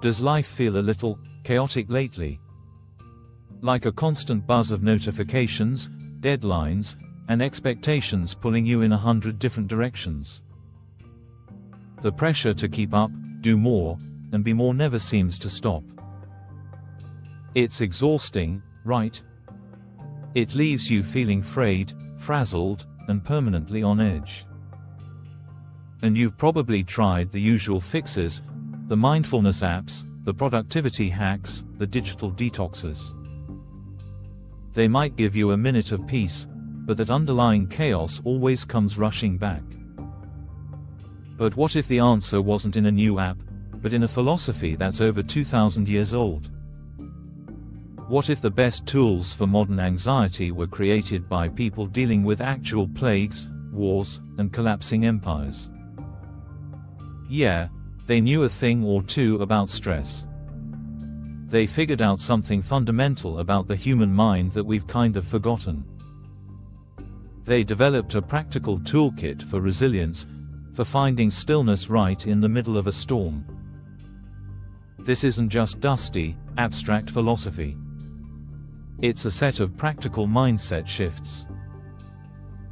Does life feel a little chaotic lately? Like a constant buzz of notifications, deadlines, and expectations pulling you in 100 different directions? The pressure to keep up, do more, and be more never seems to stop. It's exhausting, right? It leaves you feeling frayed, frazzled, and permanently on edge. And you've probably tried the usual fixes, the mindfulness apps, the productivity hacks, the digital detoxes. They might give you a minute of peace, but that underlying chaos always comes rushing back. But what if the answer wasn't in a new app, but in a philosophy that's over 2,000 years old? What if the best tools for modern anxiety were created by people dealing with actual plagues, wars, and collapsing empires? Yeah, they knew a thing or two about stress. They figured out something fundamental about the human mind that we've kind of forgotten. They developed a practical toolkit for resilience, for finding stillness right in the middle of a storm. This isn't just dusty, abstract philosophy. It's a set of practical mindset shifts.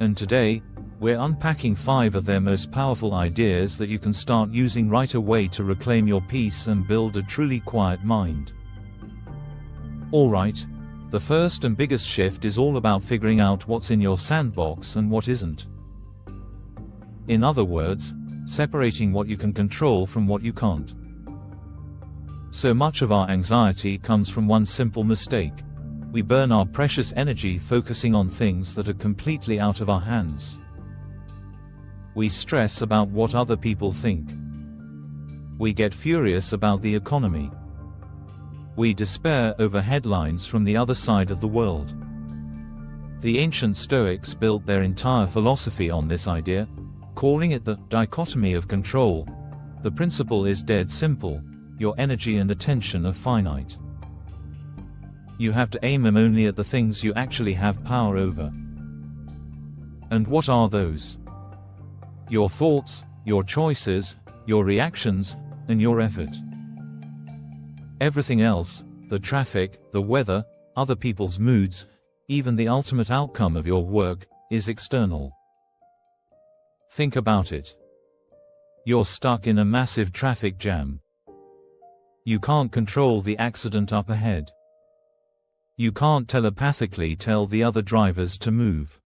And today, we're unpacking 5 of their most powerful ideas that you can start using right away to reclaim your peace and build a truly quiet mind. Alright, the first and biggest shift is all about figuring out what's in your sandbox and what isn't. In other words, separating what you can control from what you can't. So much of our anxiety comes from one simple mistake. We burn our precious energy focusing on things that are completely out of our hands. We stress about what other people think. We get furious about the economy. We despair over headlines from the other side of the world. The ancient Stoics built their entire philosophy on this idea, calling it the dichotomy of control. The principle is dead simple: your energy and attention are finite. You have to aim them only at the things you actually have power over. And what are those? Your thoughts, your choices, your reactions, and your effort. Everything else, the traffic, the weather, other people's moods, even the ultimate outcome of your work, is external. Think about it. You're stuck in a massive traffic jam. You can't control the accident up ahead. You can't telepathically tell the other drivers to move.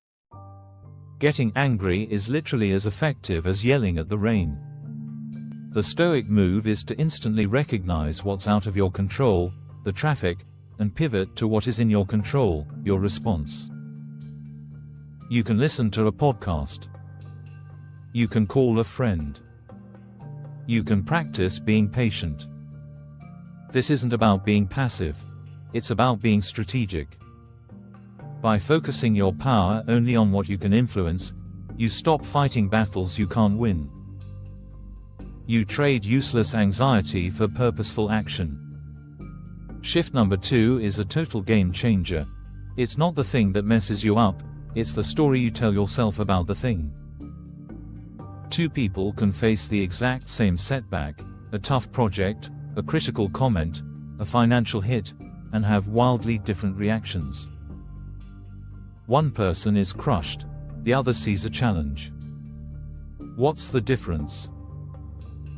Getting angry is literally as effective as yelling at the rain. The Stoic move is to instantly recognize what's out of your control, the traffic, and pivot to what is in your control, your response. You can listen to a podcast. You can call a friend. You can practice being patient. This isn't about being passive. It's about being strategic. By focusing your power only on what you can influence, you stop fighting battles you can't win. You trade useless anxiety for purposeful action. Shift number 2 is a total game changer. It's not the thing that messes you up, it's the story you tell yourself about the thing. 2 people can face the exact same setback, a tough project, a critical comment, a financial hit, and have wildly different reactions. One person is crushed, the other sees a challenge. What's the difference?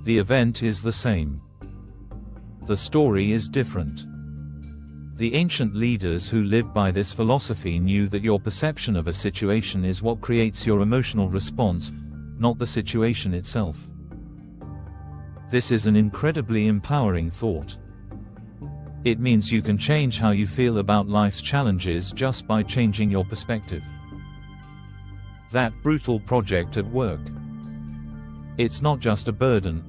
The event is the same. The story is different. The ancient leaders who lived by this philosophy knew that your perception of a situation is what creates your emotional response, not the situation itself. This is an incredibly empowering thought. It means you can change how you feel about life's challenges just by changing your perspective. That brutal project at work. It's not just a burden,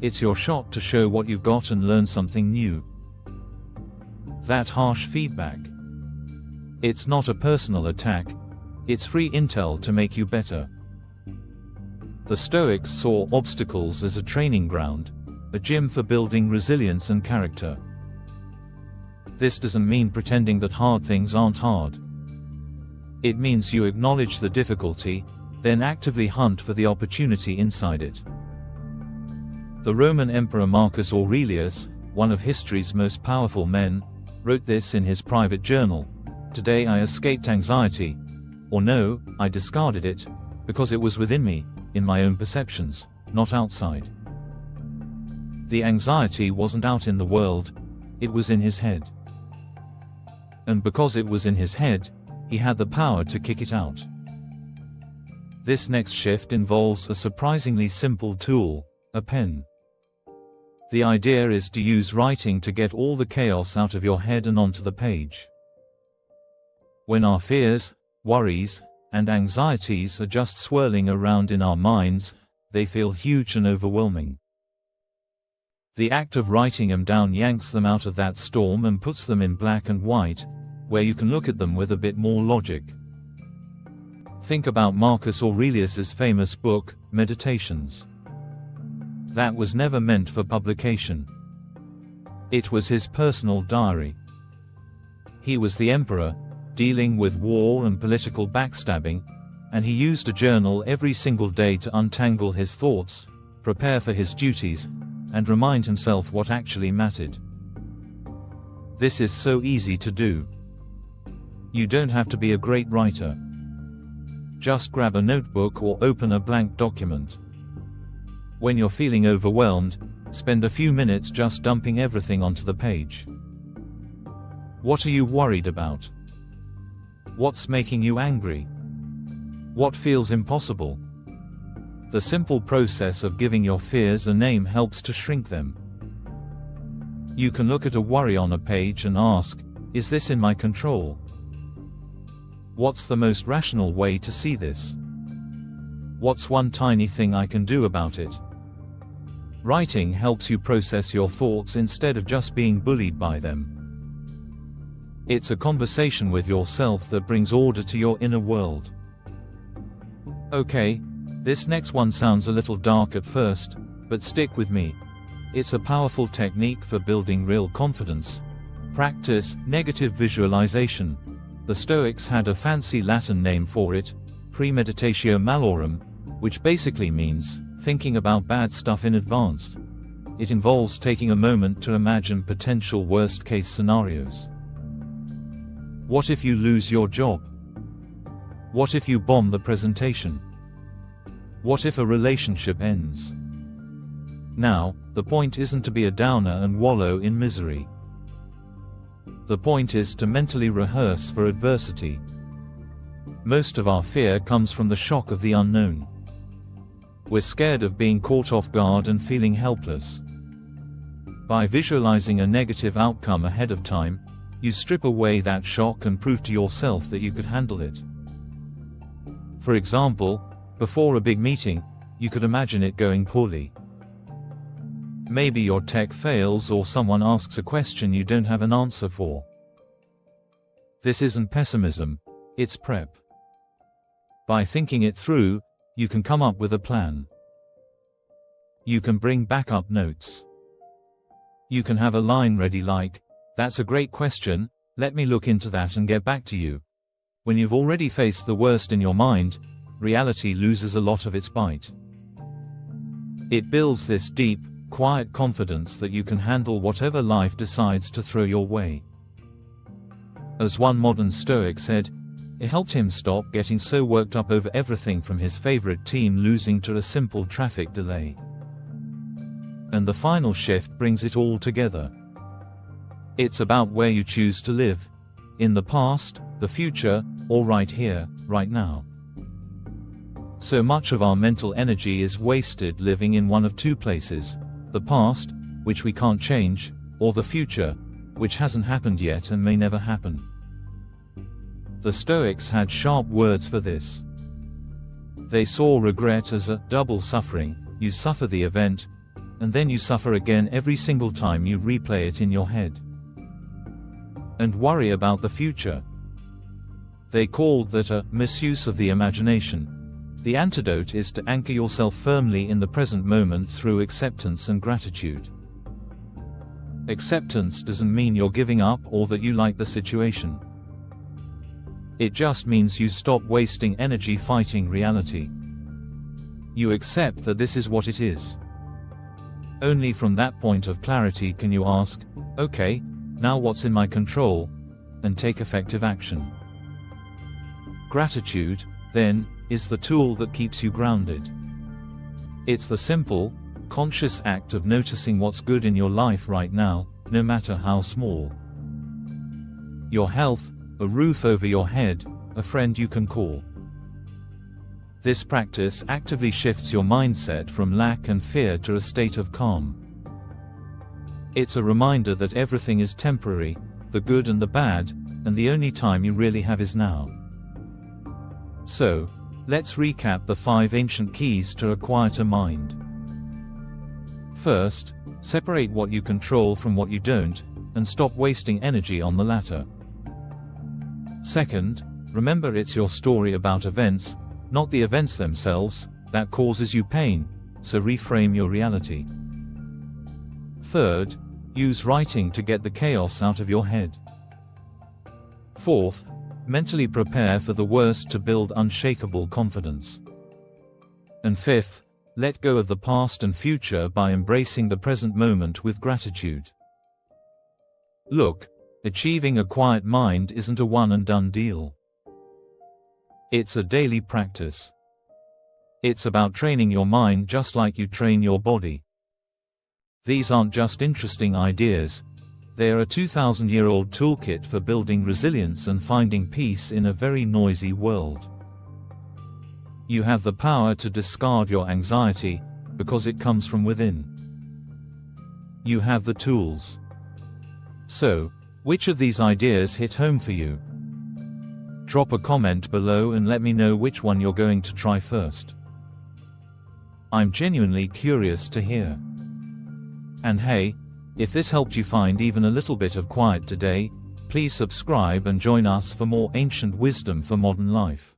it's your shot to show what you've got and learn something new. That harsh feedback. It's not a personal attack, it's free intel to make you better. The Stoics saw obstacles as a training ground, a gym for building resilience and character. This doesn't mean pretending that hard things aren't hard. It means you acknowledge the difficulty, then actively hunt for the opportunity inside it. The Roman Emperor Marcus Aurelius, one of history's most powerful men, wrote this in his private journal: "Today I escaped anxiety. Or no, I discarded it, because it was within me, in my own perceptions, not outside." The anxiety wasn't out in the world, it was in his head. And because it was in his head, he had the power to kick it out. This next shift involves a surprisingly simple tool, a pen. The idea is to use writing to get all the chaos out of your head and onto the page. When our fears, worries, and anxieties are just swirling around in our minds, they feel huge and overwhelming. The act of writing them down yanks them out of that storm and puts them in black and white, where you can look at them with a bit more logic. Think about Marcus Aurelius's famous book, Meditations. That was never meant for publication. It was his personal diary. He was the emperor, dealing with war and political backstabbing, and he used a journal every single day to untangle his thoughts, prepare for his duties, and remind himself what actually mattered. This is so easy to do. You don't have to be a great writer. Just grab a notebook or open a blank document. When you're feeling overwhelmed, spend a few minutes just dumping everything onto the page. What are you worried about? What's making you angry? What feels impossible? The simple process of giving your fears a name helps to shrink them. You can look at a worry on a page and ask, is this in my control? What's the most rational way to see this? What's one tiny thing I can do about it? Writing helps you process your thoughts instead of just being bullied by them. It's a conversation with yourself that brings order to your inner world. Okay, this next one sounds a little dark at first, but stick with me. It's a powerful technique for building real confidence. Practice negative visualization. The Stoics had a fancy Latin name for it, premeditatio malorum, which basically means thinking about bad stuff in advance. It involves taking a moment to imagine potential worst-case scenarios. What if you lose your job? What if you bomb the presentation? What if a relationship ends? Now, the point isn't to be a downer and wallow in misery. The point is to mentally rehearse for adversity. Most of our fear comes from the shock of the unknown. We're scared of being caught off guard and feeling helpless. By visualizing a negative outcome ahead of time, you strip away that shock and prove to yourself that you could handle it. For example, before a big meeting, you could imagine it going poorly. Maybe your tech fails or someone asks a question you don't have an answer for. This isn't pessimism, it's prep. By thinking it through, you can come up with a plan. You can bring backup notes. You can have a line ready like, "That's a great question, let me look into that and get back to you." When you've already faced the worst in your mind, reality loses a lot of its bite. It builds this deep, quiet confidence that you can handle whatever life decides to throw your way. As one modern Stoic said, it helped him stop getting so worked up over everything from his favorite team losing to a simple traffic delay. And the final shift brings it all together. It's about where you choose to live, in the past, the future, or right here, right now. So much of our mental energy is wasted living in one of two places: the past, which we can't change, or the future, which hasn't happened yet and may never happen. The Stoics had sharp words for this. They saw regret as a double suffering. You suffer the event, and then you suffer again every single time you replay it in your head. And worry about the future. They called that a misuse of the imagination. The antidote is to anchor yourself firmly in the present moment through acceptance and gratitude. Acceptance doesn't mean you're giving up or that you like the situation. It just means you stop wasting energy fighting reality. You accept that this is what it is. Only from that point of clarity can you ask, okay, now what's in my control, and take effective action. Gratitude, then, is the tool that keeps you grounded. It's the simple, conscious act of noticing what's good in your life right now, no matter how small. Your health, a roof over your head, a friend you can call. This practice actively shifts your mindset from lack and fear to a state of calm. It's a reminder that everything is temporary, the good and the bad, and the only time you really have is now. So, let's recap the 5 ancient keys to a quieter mind. First, separate what you control from what you don't, and stop wasting energy on the latter. Second, remember it's your story about events, not the events themselves, that causes you pain, so reframe your reality. Third, use writing to get the chaos out of your head. Fourth, mentally prepare for the worst to build unshakable confidence. And fifth, let go of the past and future by embracing the present moment with gratitude. Look, achieving a quiet mind isn't a one-and-done deal. It's a daily practice. It's about training your mind just like you train your body. These aren't just interesting ideas, they are a 2,000-year-old toolkit for building resilience and finding peace in a very noisy world. You have the power to discard your anxiety, because it comes from within. You have the tools. So, which of these ideas hit home for you? Drop a comment below and let me know which one you're going to try first. I'm genuinely curious to hear. And hey, if this helped you find even a little bit of quiet today, please subscribe and join us for more ancient wisdom for modern life.